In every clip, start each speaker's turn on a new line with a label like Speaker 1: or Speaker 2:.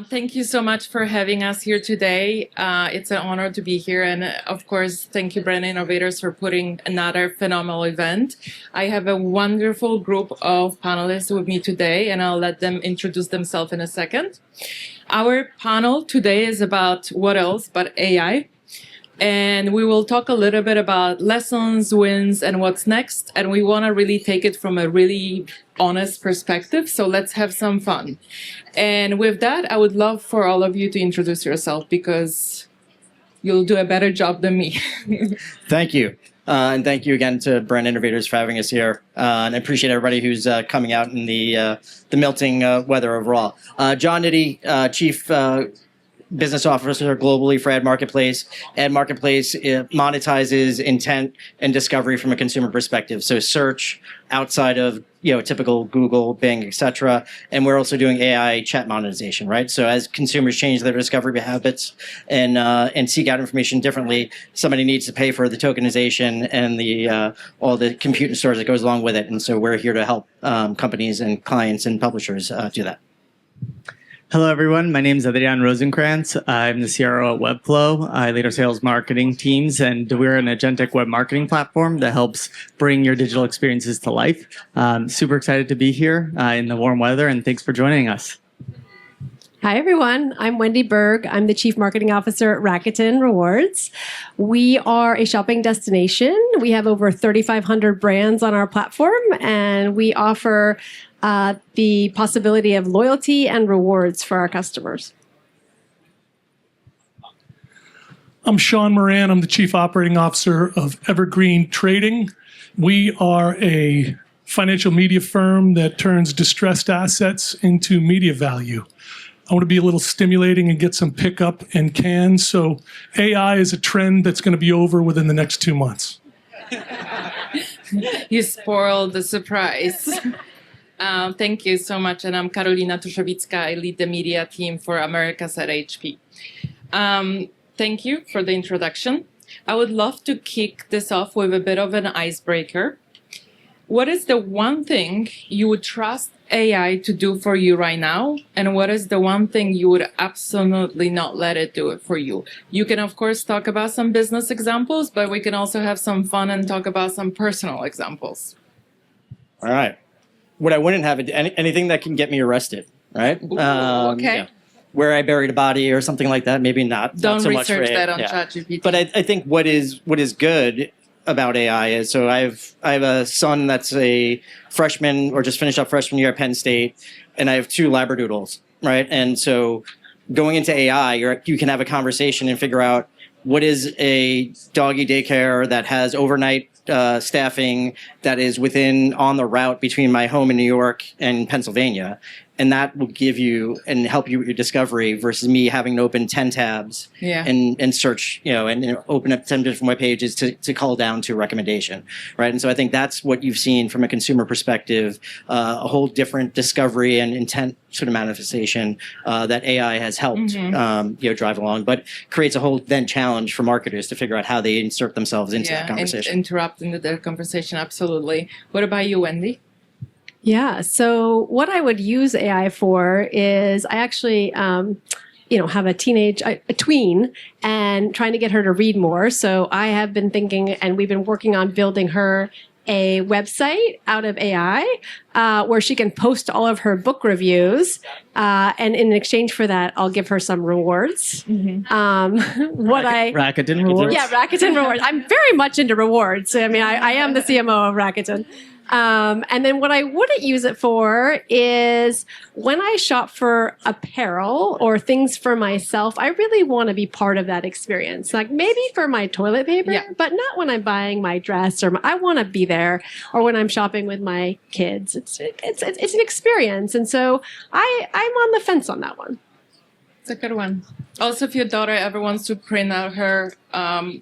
Speaker 1: Thank you so much for having us here today. It's an honor to be here. And of course, thank you, Brand Innovators, for putting another phenomenal event. I have a wonderful group of panelists with me today, and I'll let them introduce themselves in a second. Our panel today is about what else but AI. And we will talk a little bit about lessons, wins, and what's next. And we want to really take it from a really honest perspective. So let's have some fun. And with that, I would love for all of you to introduce yourself because you'll do a better job than me.
Speaker 2: Thank you. And thank you again to Brand Innovators for having us here. And I appreciate everybody who's coming out in the melting weather overall. John Nitti, Chief Business Officer globally for adMarketplace. adMarketplace monetizes intent and discovery from a consumer perspective. So search outside of typical Google, Bing, etc. And we're also doing AI chat monetization, right? So as consumers change their discovery habits and seek out information differently, somebody needs to pay for the tokenization and the all the compute and storage that goes along with it. And so we're here to help companies and clients and publishers do that.
Speaker 3: Hello, everyone. My name is Adrian Rosenkranz. I'm the CRO at Webflow. I lead our sales marketing teams, and we're an agentic web marketing platform that helps bring your digital experiences to life. Super excited to be here in the warm weather, and thanks for joining us.
Speaker 4: Hi, everyone. I'm Wendy Bergh. I'm the Chief Marketing Officer at Rakuten Rewards. We are a shopping destination. We have over 3,500 brands on our platform, and we offer the possibility of loyalty and rewards for our customers.
Speaker 5: I'm Sean Moran. I'm the Chief Operating Officer of Evergreen Trading. We are a financial media firm that turns distressed assets into media value. I want to be a little stimulating and get some pickup and cans. So AI is a trend that's going to be over within the next 2 months.
Speaker 1: You spoiled the surprise. Thank you so much. And I'm Karolina Tuszewicka. I lead the media team for Americas at HP. Thank you for the introduction. I would love to kick this off with a bit of an icebreaker. What is the one thing you would trust AI to do for you right now? And what is the one thing you would absolutely not let it do it for you? You can, of course, talk about some business examples, but we can also have some fun and talk about some personal examples.
Speaker 2: All right. What I wouldn't have, anything that can get me arrested, right?
Speaker 1: Ooh, okay.
Speaker 2: Yeah. Where I buried a body or something like that, maybe not.
Speaker 1: Don't
Speaker 2: not so
Speaker 1: research
Speaker 2: much for
Speaker 1: that on
Speaker 2: yeah.
Speaker 1: ChatGPT.
Speaker 2: But I think what is good about AI is, so I have a son that's a freshman or just finished up freshman year at Penn State, and I have 2 Labradoodles, right? And so going into AI, you can have a conversation and figure out what is a doggy daycare that has overnight staffing that is on the route between my home in New York and Pennsylvania. And that will give you and help you with your discovery versus me having to open 10 tabs and search, and open up 10 different web pages to call down to a recommendation, right? And so I think that's what you've seen from a consumer perspective, a whole different discovery and intent sort of manifestation that AI has helped drive along, but creates a whole then challenge for marketers to figure out how they insert themselves into that conversation.
Speaker 1: Interrupt into the conversation, absolutely. What about you, Wendy?
Speaker 4: Yeah. So what I would use AI for is I actually, have a tween and trying to get her to read more. So I have been thinking, and we've been working on building her a website out of AI where she can post all of her book reviews. And in exchange for that, I'll give her some rewards.
Speaker 3: Rakuten Rewards?
Speaker 4: Yeah, Rakuten Rewards. I'm very much into rewards. I mean, I am the CMO of Rakuten. And then what I wouldn't use it for is when I shop for apparel or things for myself, I really want to be part of that experience. Like maybe for my toilet paper, but not when I'm buying my dress I want to be there, or when I'm shopping with my kids. It's an experience. And so I'm on the fence on that one.
Speaker 1: It's a good one. Also, if your daughter ever wants to print out her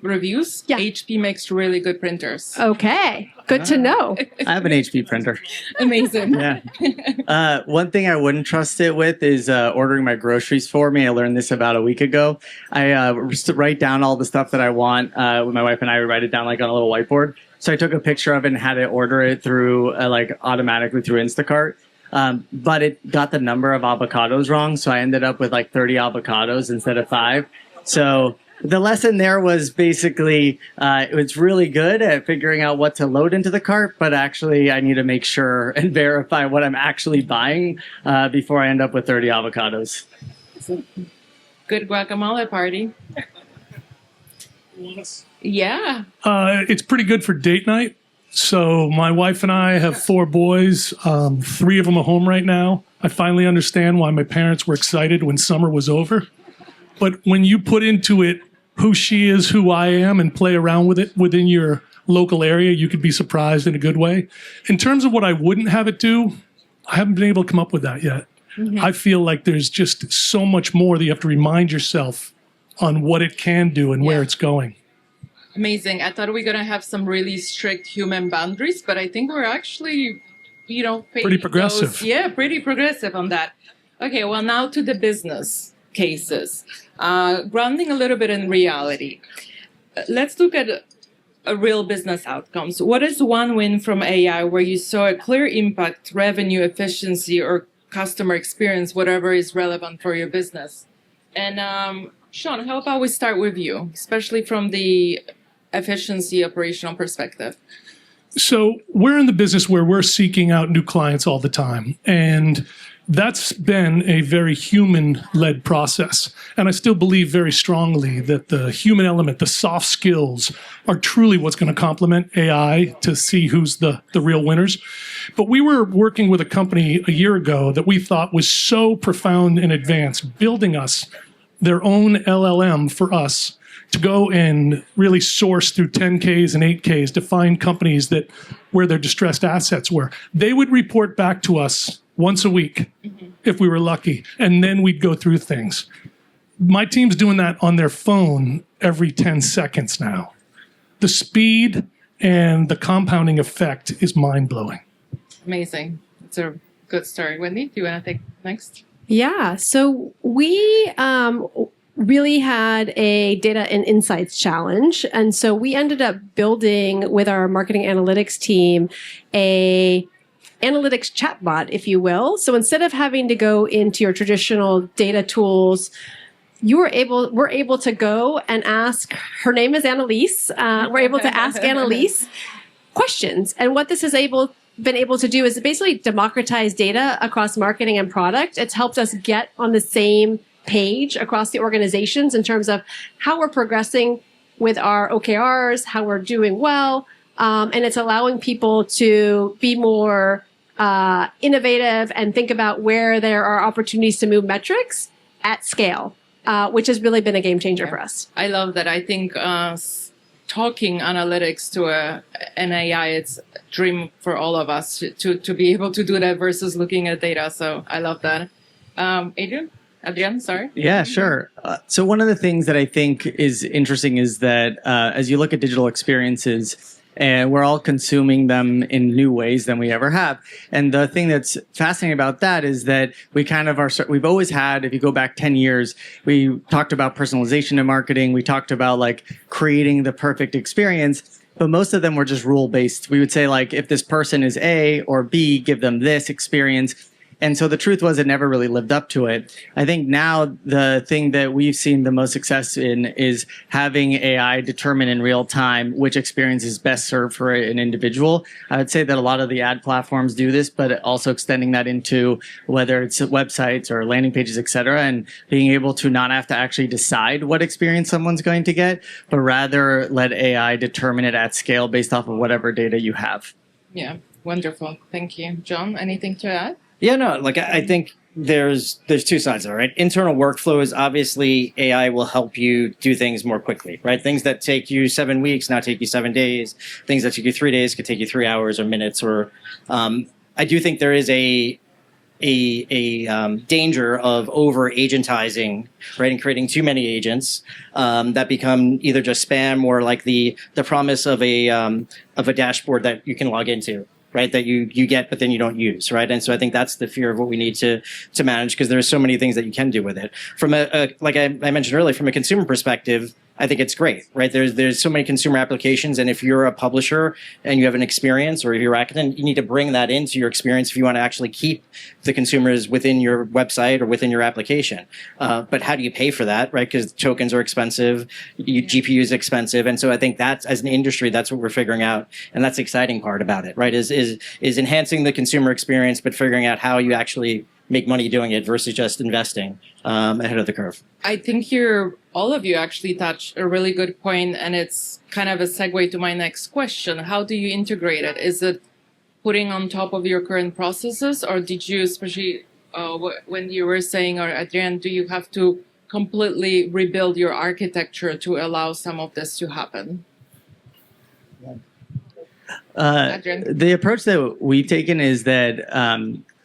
Speaker 1: reviews, HP makes really good printers.
Speaker 4: Okay, good to know.
Speaker 3: I have an HP printer.
Speaker 1: Amazing.
Speaker 3: Yeah. One thing I wouldn't trust it with is ordering my groceries for me. I learned this about a week ago. I write down all the stuff that I want. With my wife and I, we write it down like on a little whiteboard. So I took a picture of it and had it order it through automatically through Instacart. but it got the number of avocados wrong. So I ended up with like 30 avocados instead of 5. So the lesson there was basically it was really good at figuring out what to load into the cart, but actually I need to make sure and verify what I'm actually buying before I end up with 30 avocados.
Speaker 1: Good guacamole party. Yeah.
Speaker 5: It's pretty good for date night. So my wife and I have 4 boys. 3 of them are home right now. I finally understand why my parents were excited when summer was over. But when you put into it who she is, who I am, and play around with it within your local area, you could be surprised in a good way. In terms of what I wouldn't have it do, I haven't been able to come up with that yet. Mm-hmm. I feel like there's just so much more that you have to remind yourself on what it can do and where it's going.
Speaker 1: Amazing. I thought we were going to have some really strict human boundaries, but I think we're actually,
Speaker 5: pretty progressive.
Speaker 1: Pretty progressive on that. Okay, well, now to the business cases. Grounding a little bit in reality. Let's look at a real business outcomes. What is one win from AI where you saw a clear impact, revenue, efficiency, or customer experience, whatever is relevant for your business? And Sean, how about we start with you, especially from the efficiency operational perspective?
Speaker 5: So we're in the business where we're seeking out new clients all the time. And that's been a very human-led process. And I still believe very strongly that the human element, the soft skills, are truly what's going to complement AI to see who's the real winners. But we were working with a company a year ago that we thought was so profound and advanced, building us their own LLM for us to go and really source through 10Ks and 8Ks to find companies that where their distressed assets were. They would report back to us once a week, if we were lucky, and then we'd go through things. My team's doing that on their phone every 10 seconds now. The speed and the compounding effect is mind-blowing.
Speaker 1: Amazing. It's a good story. Wendy, do you want to take next?
Speaker 4: Yeah, so we really had a data and insights challenge. And so we ended up building with our marketing analytics team a analytics chatbot, if you will. So instead of having to go into your traditional data tools, we're able to go and ask, her name is Annalise. We're able to ask Annalise questions. And what this has been able to do is basically democratize data across marketing and product. It's helped us get on the same page across the organizations in terms of how we're progressing with our OKRs, how we're doing well. And it's allowing people to be more innovative and think about where there are opportunities to move metrics at scale, which has really been a game changer for us.
Speaker 1: I love that. I think talking analytics to an AI, it's a dream for all of us to be able to do that versus looking at data. So I love that. Adrian, sorry.
Speaker 3: Yeah, sure. So one of the things that I think is interesting is that as you look at digital experiences, and we're all consuming them in new ways than we ever have. And the thing that's fascinating about that is that we kind of we've always had, if you go back 10 years, we talked about personalization in marketing. We talked about like creating the perfect experience, but most of them were just rule-based. We would say like, if this person is A or B, give them this experience. And so the truth was it never really lived up to it. I think now the thing that we've seen the most success in is having AI determine in real time which experience is best served for an individual. I would say that a lot of the ad platforms do this, but also extending that into whether it's websites or landing pages, et cetera, and being able to not have to actually decide what experience someone's going to get, but rather let AI determine it at scale based off of whatever data you have.
Speaker 1: Yeah, wonderful. Thank you. John, anything to add?
Speaker 2: Yeah, no, like I think there's 2 sides of it, right? Internal workflow is obviously AI will help you do things more quickly, right? Things that take you 7 weeks now take you 7 days. Things that take you 3 days could take you 3 hours or minutes. Or I do think there is a danger of over agentizing, right, and creating too many agents that become either just spam or like the promise of a dashboard that you can log into. Right, that you get, but then you don't use, right? And so I think that's the fear of what we need to manage, because there's so many things that you can do with it. From like I mentioned earlier, from a consumer perspective, I think it's great, right? There's so many consumer applications, and if you're a publisher and you have an experience, or if you're Rakuten, you need to bring that into your experience if you want to actually keep the consumers within your website or within your application. But how do you pay for that, right? Because tokens are expensive, GPU is expensive, and so I think that's, as an industry, that's what we're figuring out, and that's the exciting part about it, right? Is enhancing the consumer experience, but figuring out how you actually make money doing it versus just investing ahead of the curve.
Speaker 1: I think all of you actually touched a really good point, and it's kind of a segue to my next question. How do you integrate it? Is it putting on top of your current processes, or did you, especially when you were saying, or Adrian, do you have to completely rebuild your architecture to allow some of this to happen?
Speaker 3: The approach that we've taken is that,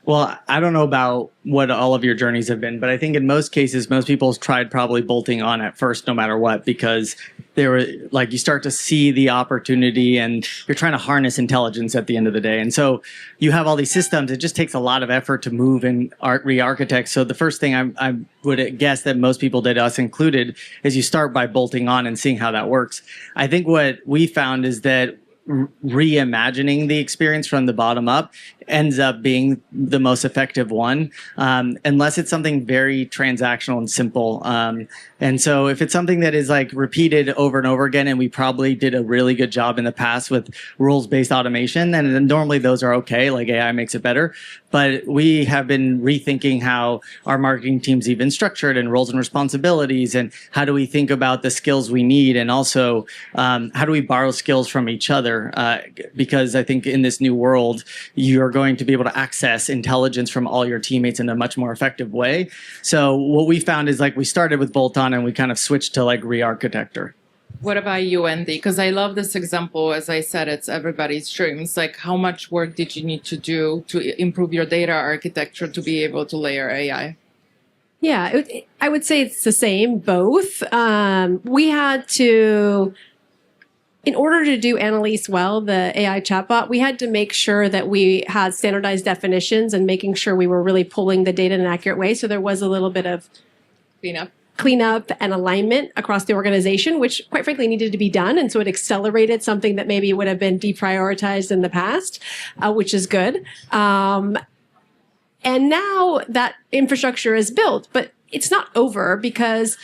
Speaker 3: well, I don't know about what all of your journeys have been, but I think in most cases, most people tried probably bolting on at first, no matter what, because they were like, you start to see the opportunity and you're trying to harness intelligence at the end of the day. And so you have all these systems. It just takes a lot of effort to move and re-architect. So the first thing I would guess that most people did, us included, is you start by bolting on and seeing how that works. I think what we found is that reimagining the experience from the bottom up ends up being the most effective one, unless it's something very transactional and simple. And so if it's something that is like repeated over and over again, and we probably did a really good job in the past with rules-based automation, and normally those are okay, like AI makes it better. But we have been rethinking how our marketing team's even structured, and roles and responsibilities, and how do we think about the skills we need, and also how do we borrow skills from each other? Because I think in this new world, you're going to be able to access intelligence from all your teammates in a much more effective way. So what we found is, like, we started with bolt-on and we kind of switched to like re-architecture.
Speaker 1: What about you, Wendy? Because I love this example. As I said, it's everybody's dreams. Like, how much work did you need to do to improve your data architecture to be able to layer AI?
Speaker 4: Yeah, I would say it's the same, both. We had to, in order to do Annalise well, the AI chatbot, we had to make sure that we had standardized definitions and making sure we were really pulling the data in an accurate way. So there was a little bit of cleanup and alignment across the organization, which quite frankly needed to be done. And so it accelerated something that maybe would have been deprioritized in the past, which is good. And now that infrastructure is built, but it's not over, because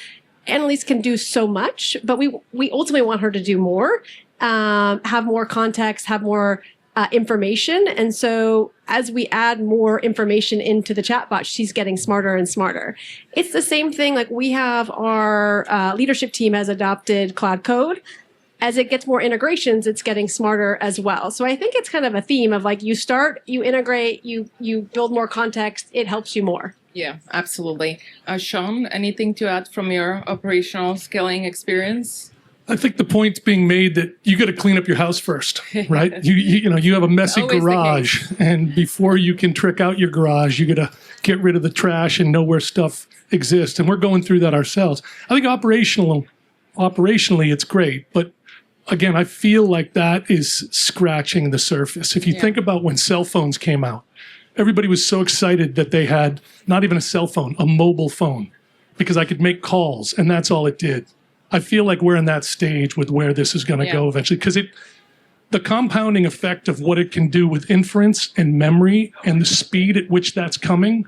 Speaker 4: Annalise can do so much, but we ultimately want her to do more, have more context, have more information. And so as we add more information into the chatbot, she's getting smarter and smarter. It's the same thing. Like, we have our leadership team has adopted Cloud Code. As it gets more integrations, it's getting smarter as well. So I think it's kind of a theme of, like, you start, you integrate, you build more context, it helps you more.
Speaker 1: Yeah, absolutely. Sean, anything to add from your operational scaling experience?
Speaker 5: I think the point's being made that you got to clean up your house first, right? You have a messy
Speaker 1: Always
Speaker 5: garage, and before you can trick out your garage, you got to get rid of the trash and know where stuff exists. And we're going through that ourselves. I think operationally, it's great, but again, I feel like that is scratching the surface. If you think about when cell phones came out, everybody was so excited that they had not even a cell phone, a mobile phone, because I could make calls, and that's all it did. I feel like we're in that stage with where this is going to go eventually, because the compounding effect of what it can do with inference and memory and the speed at which that's coming,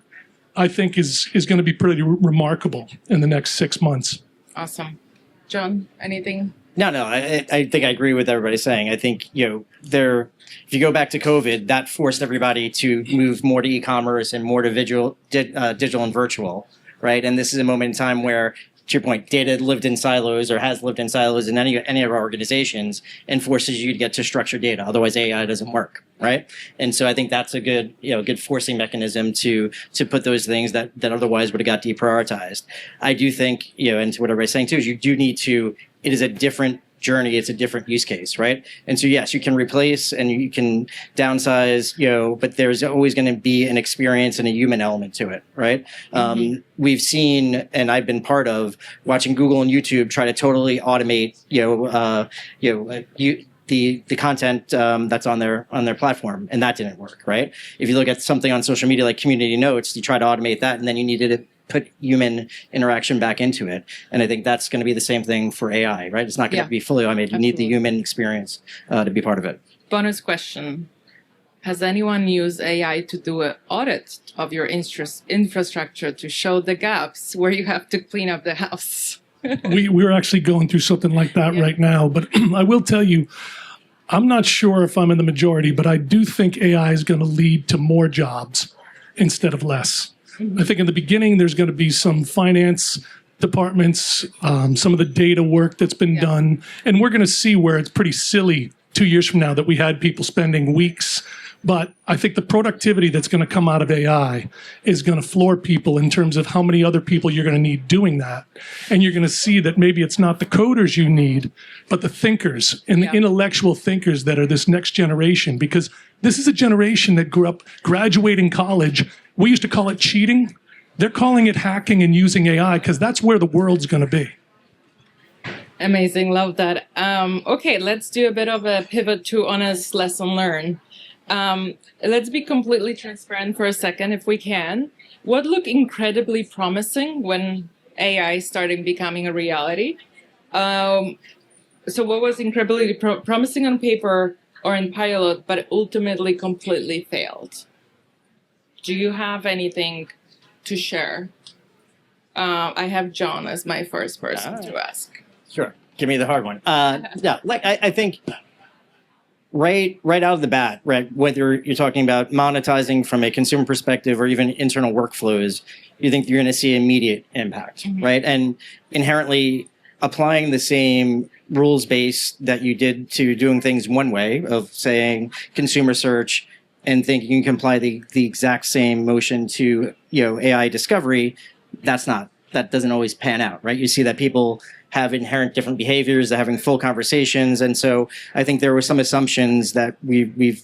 Speaker 5: I think is going to be pretty remarkable in the next 6 months.
Speaker 1: Awesome. John, anything?
Speaker 2: No, I think I agree with everybody saying. I think, if you go back to COVID, that forced everybody to move more to e-commerce and more to digital and virtual, right? And this is a moment in time where, to your point, data lived in silos, or has lived in silos in any of our organizations, and forces you to get to structured data. Otherwise, AI doesn't work, right? And so I think that's a good forcing mechanism to put those things that otherwise would have got deprioritized. I do think, and to what everybody's saying too, is you do need to. It is a different journey. It's a different use case, right? And so yes, you can replace and you can downsize, but there's always going to be an experience and a human element to it, right? Mm-hmm. We've seen, and I've been part of, watching Google and YouTube try to totally automate, the content that's on their platform, and that didn't work, right? If you look at something on social media like community notes, you try to automate that, and then you needed put human interaction back into it. And I think that's going to be the same thing for AI, right? It's not going to be fully automated. You need the human experience to be part of it.
Speaker 1: Bonus question. Has anyone used AI to do an audit of your infrastructure to show the gaps where you have to clean up the house?
Speaker 5: We're actually going through something like that right now. But I will tell you, I'm not sure if I'm in the majority, but I do think AI is going to lead to more jobs instead of less. I think in the beginning, there's going to be some finance departments, some of the data work that's been done. And we're going to see where it's pretty silly 2 years from now that we had people spending weeks. But I think the productivity that's going to come out of AI is going to floor people in terms of how many other people you're going to need doing that. And you're going to see that maybe it's not the coders you need, but the thinkers and the intellectual thinkers that are this next generation. Because this is a generation that grew up graduating college. We used to call it cheating. They're calling it hacking and using AI because that's where the world's going to be.
Speaker 1: Amazing. Love that. Okay, let's do a bit of a pivot to honest lesson learned. Let's be completely transparent for a second, if we can. What looked incredibly promising when AI started becoming a reality? So what was incredibly promising on paper or in pilot, but ultimately completely failed? Do you have anything to share? I have John as my first person to ask.
Speaker 2: Sure. Give me the hard one. I think right out of the bat, right, whether you're talking about monetizing from a consumer perspective or even internal workflows, you think you're going to see immediate impact, right? And inherently applying the same rules base that you did to doing things one way of saying consumer search and thinking you can apply the exact same motion to, AI discovery, that doesn't always pan out, right? You see that people have inherent different behaviors, they're having full conversations. And so I think there were some assumptions that we're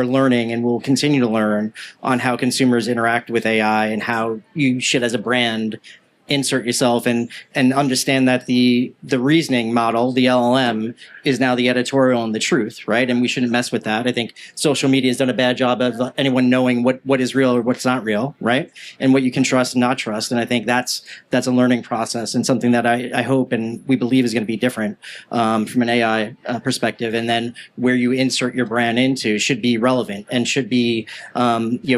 Speaker 2: learning and will continue to learn on how consumers interact with AI and how you should, as a brand, insert yourself and understand that the reasoning model, the LLM, is now the editorial and the truth, right? And we shouldn't mess with that. I think social media has done a bad job of anyone knowing what is real or what's not real, right? And what you can trust and not trust. And I think that's a learning process and something that I hope and we believe is going to be different from an AI perspective. And then where you insert your brand into should be relevant and should be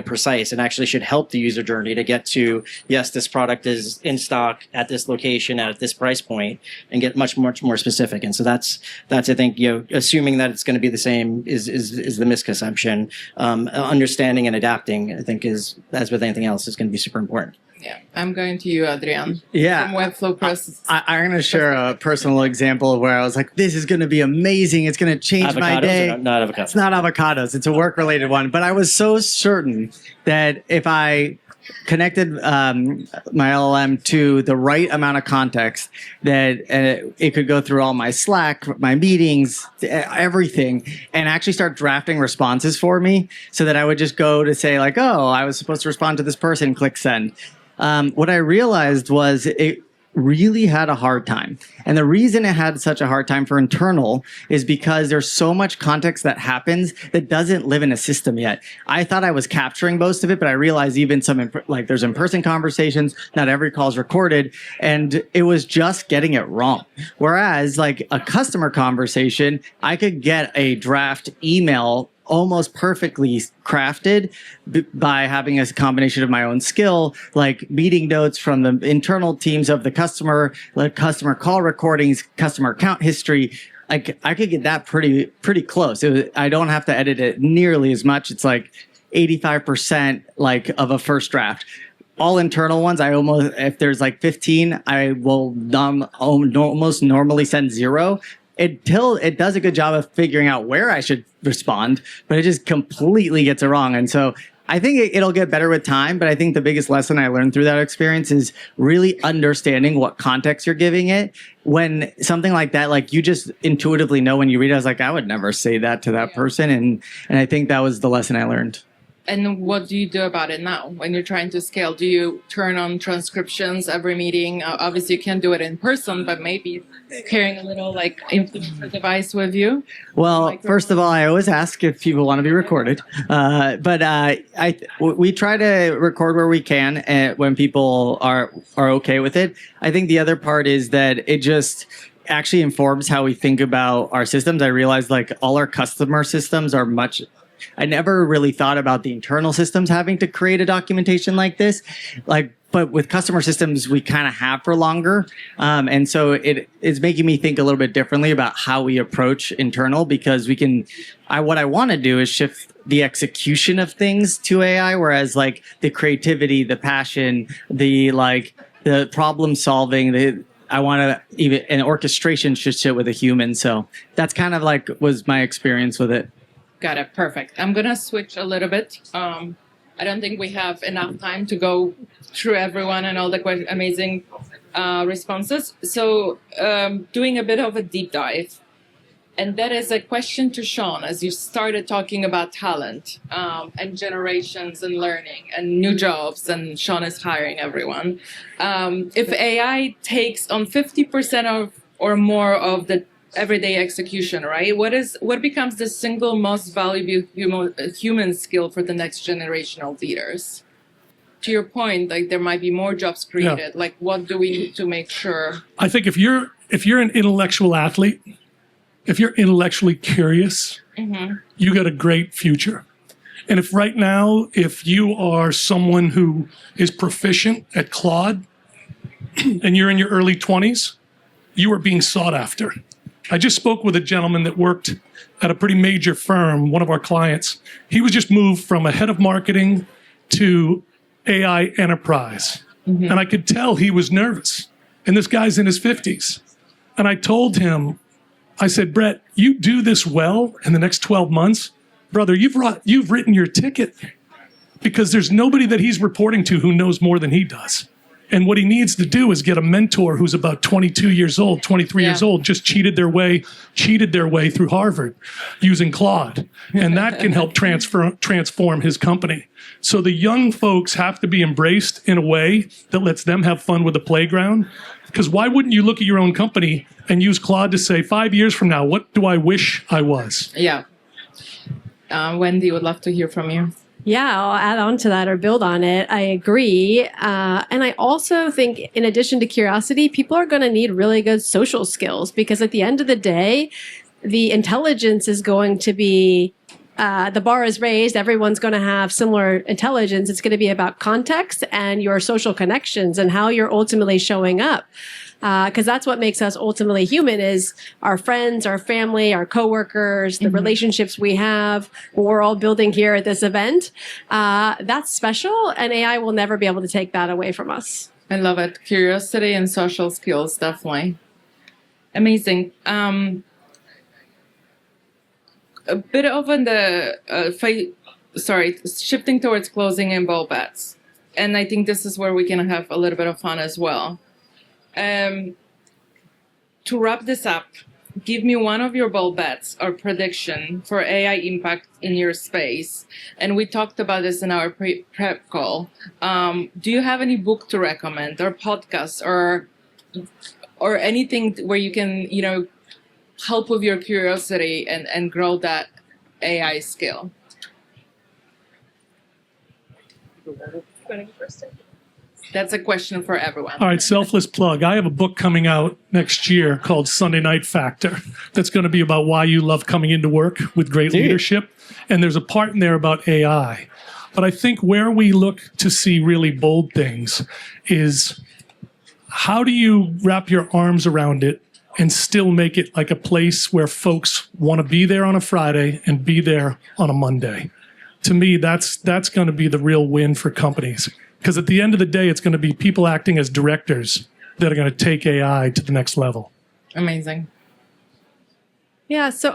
Speaker 2: precise and actually should help the user journey to get to, yes, this product is in stock at this location at this price point, and get much more specific. And so that's I think assuming that it's going to be the same is the misconception. Understanding and adapting, I think, is, as with anything else, is going to be super important.
Speaker 1: Yeah, I'm going to you, Adrian.
Speaker 3: Yeah,
Speaker 1: from Webflow process.
Speaker 3: I'm going to share a personal example of where I was like, "This is going to be amazing. It's going to change my day."
Speaker 2: Not avocados.
Speaker 3: It's not avocados. It's a work-related one. But I was so certain that if I connected my LLM to the right amount of context, that it could go through all my Slack, my meetings, everything, and actually start drafting responses for me, so that I would just go to say like, "Oh, I was supposed to respond to this person," click send. What I realized was it really had a hard time. And the reason it had such a hard time for internal is because there's so much context that happens that doesn't live in a system yet. I thought I was capturing most of it, but I realized even there's in-person conversations, not every call is recorded, and it was just getting it wrong. Whereas like a customer conversation, I could get a draft email almost perfectly crafted by having a combination of my own skill, like meeting notes from the internal teams of the customer, like customer call recordings, customer account history. Like I could get that pretty close. I don't have to edit it nearly as much. It's like 85% like of a first draft. All internal ones, if there's like 15, I will almost normally send 0. It does a good job of figuring out where I should respond, but it just completely gets it wrong. And so I think it'll get better with time, but I think the biggest lesson I learned through that experience is really understanding what context you're giving it. When something like that, like you just intuitively know when you read it, I was like, I would never say that to that person. And I think that was the lesson I learned.
Speaker 1: And what do you do about it now when you're trying to scale? Do you turn on transcriptions every meeting? Obviously, you can't do it in person, but maybe carrying a little like influencer device with you.
Speaker 3: Well, first of all, I always ask if people want to be recorded, we try to record where we can when people are okay with it. I think the other part is that it just actually informs how we think about our systems. I realize like all our customer systems are much. I never really thought about the internal systems having to create a documentation like this. But with customer systems, we kind of have for longer. And so it is making me think a little bit differently about how we approach internal, because what I want to do is shift the execution of things to AI, whereas like the creativity, the passion, the problem solving, I want to even an orchestration should sit with a human. So that's kind of like was my experience with it.
Speaker 1: Got it. Perfect. I'm going to switch a little bit. I don't think we have enough time to go through everyone and all the amazing responses. So doing a bit of a deep dive. And that is a question to Sean, as you started talking about talent and generations and learning and new jobs, and Sean is hiring everyone. If AI takes on 50% of or more of the everyday execution, right? What becomes the single most valuable human skill for the next generation of leaders? To your point, like there might be more jobs created.
Speaker 5: Yeah.
Speaker 1: Like what do we need to make sure?
Speaker 5: I think if you're an intellectual athlete, if you're intellectually curious, you got a great future. And if right now, if you are someone who is proficient at Claude and you're in your early 20s, you are being sought after. I just spoke with a gentleman that worked at a pretty major firm, one of our clients. He was just moved from a head of marketing to AI enterprise. And I could tell he was nervous. And this guy's in his 50s. And I told him, I said, Brett, you do this well in the next 12 months, brother, you've written your ticket, because there's nobody that he's reporting to who knows more than he does. And what he needs to do is get a mentor who's about 22 years old, 23 years old, just cheated their way through Harvard using Claude. And that can help transform his company. So the young folks have to be embraced in a way that lets them have fun with the playground. Because why wouldn't you look at your own company and use Claude to say, 5 years from now, what do I wish I was?
Speaker 1: Yeah. Wendy, would love to hear from you.
Speaker 4: Yeah, I'll add on to that or build on it. I agree. And I also think, in addition to curiosity, people are going to need really good social skills, because at the end of the day, the intelligence is going to be, the bar is raised. Everyone's going to have similar intelligence. It's going to be about context and your social connections and how you're ultimately showing up. Because that's what makes us ultimately human, is our friends, our family, our coworkers, the relationships we have, what we're all building here at this event. That's special, and AI will never be able to take that away from us.
Speaker 1: I love it. Curiosity and social skills, definitely. Amazing. A bit of shifting towards closing and bold bets. And I think this is where we can have a little bit of fun as well. To wrap this up, give me one of your bold bets or prediction for AI impact in your space. And we talked about this in our prep call. Do you have any book to recommend, or podcasts, or anything where you can, help with your curiosity and grow that AI skill? That's a question for everyone.
Speaker 5: All right, selfless plug. I have a book coming out next year called Sunday Night Factor. That's going to be about why you love coming into work with great leadership. And there's a part in there about AI. But I think where we look to see really bold things is, how do you wrap your arms around it and still make it like a place where folks want to be there on a Friday and be there on a Monday? To me, that's going to be the real win for companies. Because at the end of the day, it's going to be people acting as directors that are going to take AI to the next level.
Speaker 1: Amazing.
Speaker 4: Yeah, so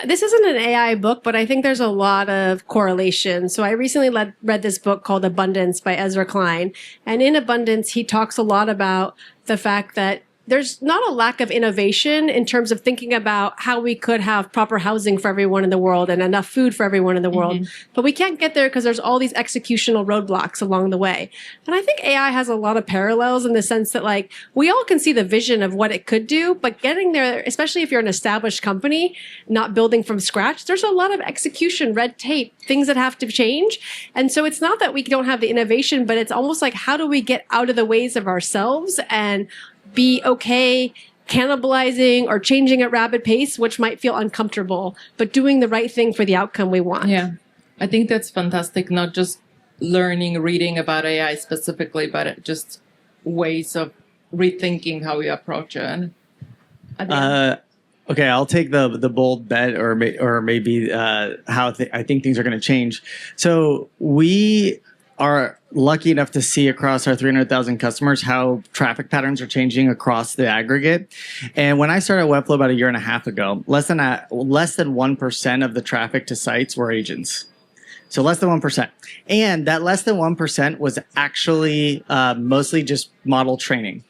Speaker 4: this isn't an AI book, but I think there's a lot of correlation. So I recently read this book called Abundance by Ezra Klein. And in Abundance, he talks a lot about the fact that there's not a lack of innovation in terms of thinking about how we could have proper housing for everyone in the world and enough food for everyone in the world. But we can't get there because there's all these executional roadblocks along the way. And I think AI has a lot of parallels in the sense that like we all can see the vision of what it could do, but getting there, especially if you're an established company, not building from scratch, there's a lot of execution, red tape, things that have to change. And so it's not that we don't have the innovation, but it's almost like how do we get out of the ways of ourselves and be okay cannibalizing or changing at rapid pace, which might feel uncomfortable, but doing the right thing for the outcome we want.
Speaker 1: Yeah, I think that's fantastic. Not just learning, reading about AI specifically, but just ways of rethinking how we approach it.
Speaker 3: Okay, I'll take the bold bet, or maybe how I think things are going to change. So we are lucky enough to see across our 300,000 customers how traffic patterns are changing across the aggregate. And when I started Webflow about a year and a half ago, less than 1% of the traffic to sites were agents. So less than 1%. And that less than 1% was actually mostly just model training.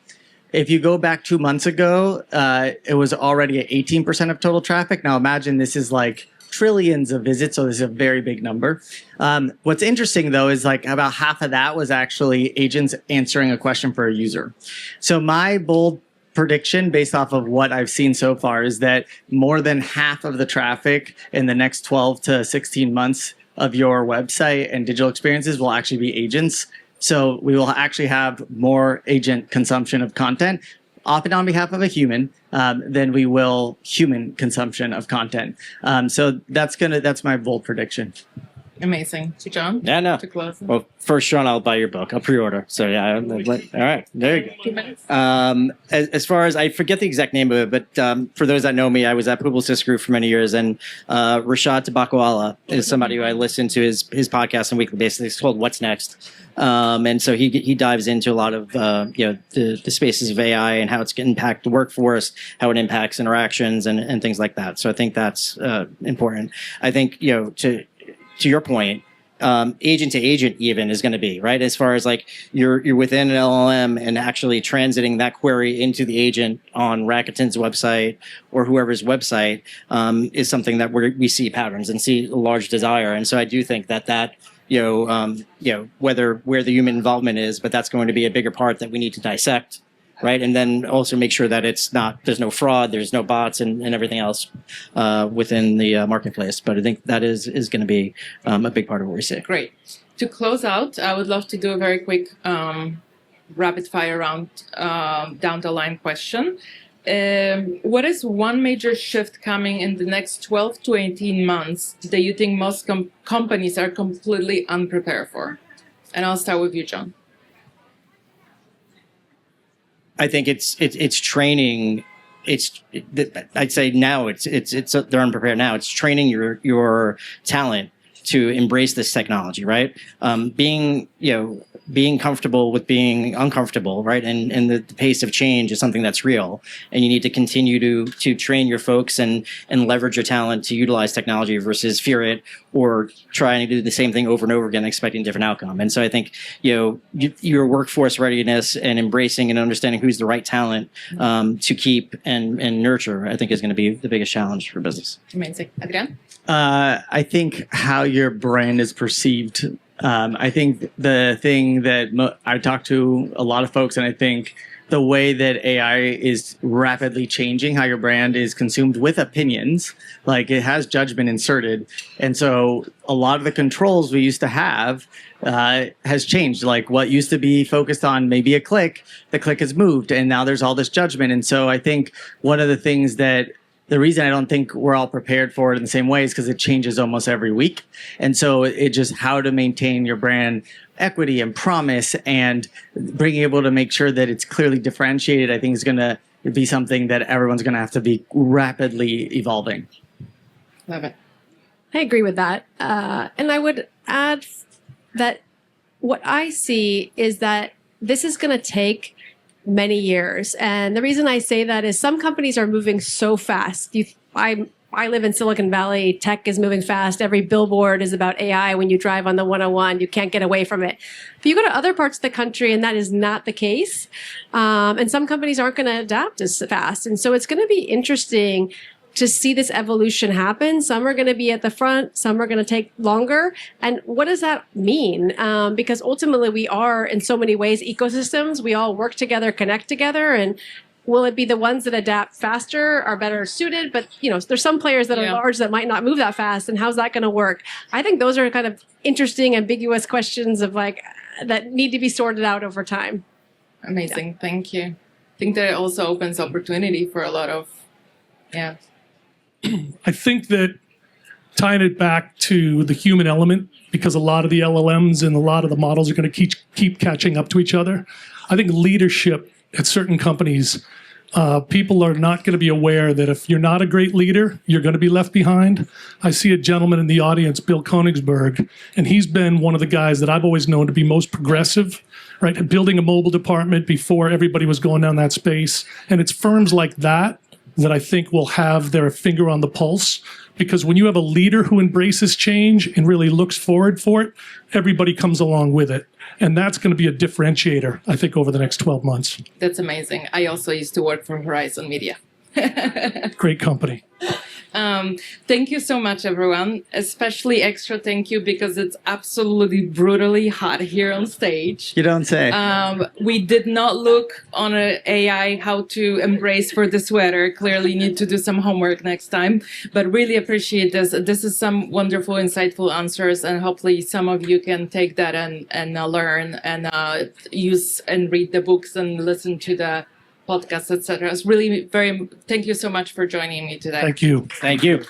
Speaker 3: If you go back 2 months ago, it was already at 18% of total traffic. Now imagine this is like trillions of visits, so this is a very big number. What's interesting though is like about half of that was actually agents answering a question for a user. So my bold prediction based off of what I've seen so far is that more than half of the traffic in the next 12 to 16 months of your website and digital experiences will actually be agents. So we will actually have more agent consumption of content, often on behalf of a human, than we will human consumption of content. So that's my bold prediction.
Speaker 1: Amazing. So John?
Speaker 2: Yeah, no.
Speaker 1: To close.
Speaker 2: Well, first, Sean, I'll buy your book. I'll pre-order. So yeah, all right, there you go.
Speaker 1: 2 minutes.
Speaker 2: As far as I forget the exact name of it, but for those that know me, I was at Publicis Group for many years, and Rashad Tabakwala is somebody who I listen to his podcast on a weekly basis. It's called What's Next, and so he dives into a lot of the spaces of AI and how it's going to impact the workforce, how it impacts interactions, and things like that. So I think that's important. I think to your point, agent to agent even is going to be right as far as like you're within an LLM and actually transiting that query into the agent on Rakuten's website or whoever's website is something that we see patterns and see a large desire. And so I do think that where the human involvement is, but that's going to be a bigger part that we need to dissect. Right. And then also make sure that there's no fraud, there's no bots and everything else within the marketplace. But I think that is going to be a big part of what we see.
Speaker 1: Great. To close out, I would love to do a very quick rapid fire round down the line question. What is one major shift coming in the next 12 to 18 months that you think most companies are completely unprepared for? And I'll start with you, John.
Speaker 2: I think it's training. I'd say now they're unprepared now. It's training your talent to embrace this technology, right? Being comfortable with being uncomfortable, right? And the pace of change is something that's real. And you need to continue to train your folks and leverage your talent to utilize technology versus fear it or trying to do the same thing over and over again, expecting a different outcome. And so I think, your workforce readiness and embracing and understanding who's the right talent to keep and nurture, I think is going to be the biggest challenge for business.
Speaker 1: Amazing. Adrian?
Speaker 3: I think how your brand is perceived. I think the thing that I talk to a lot of folks, and I think the way that AI is rapidly changing how your brand is consumed with opinions, like it has judgment inserted. And so a lot of the controls we used to have has changed. Like what used to be focused on maybe a click, the click has moved and now there's all this judgment. And so I think one of the things that the reason I don't think we're all prepared for it in the same way is because it changes almost every week. And so it just how to maintain your brand equity and promise and being able to make sure that it's clearly differentiated, I think is going to be something that everyone's going to have to be rapidly evolving.
Speaker 1: Love it.
Speaker 4: I agree with that. And I would add that what I see is that this is going to take many years. And the reason I say that is some companies are moving so fast. I I live in Silicon Valley. Tech is moving fast. Every billboard is about AI. When you drive on the 101, you can't get away from it. But you go to other parts of the country, and that is not the case. And some companies aren't going to adapt as fast. And so it's going to be interesting to see this evolution happen. Some are going to be at the front, some are going to take longer. And what does that mean? Because ultimately we are in so many ways ecosystems. We all work together, connect together, and will it be the ones that adapt faster are better suited? But there's some players that are large that might not move that fast, and how's that going to work? I think those are kind of interesting, ambiguous questions of that need to be sorted out over time.
Speaker 1: Amazing, thank you. I think that it also opens opportunity for a lot of,
Speaker 5: I think that tying it back to the human element, because a lot of the LLMs and a lot of the models are going to keep catching up to each other. I think leadership at certain companies, people are not going to be aware that if you're not a great leader, you're going to be left behind. I see a gentleman in the audience, Bill Koenigsberg, and he's been one of the guys that I've always known to be most progressive, right? Building a mobile department before everybody was going down that space. And it's firms like that I think will have their finger on the pulse, because when you have a leader who embraces change and really looks forward for it, everybody comes along with it. And that's going to be a differentiator, I think, over the next 12 months.
Speaker 1: That's amazing. I also used to work for Horizon Media.
Speaker 5: Great company.
Speaker 1: Thank you so much, everyone. Especially extra thank you because it's absolutely brutally hot here on stage.
Speaker 3: You don't say.
Speaker 1: We did not look on AI how to embrace for this weather. Clearly need to do some homework next time, but really appreciate this. This is some wonderful, insightful answers, and hopefully some of you can take that and learn and use and read the books and listen to the podcast, etc. It's really thank you so much for joining me today.
Speaker 5: Thank you.
Speaker 2: Thank you.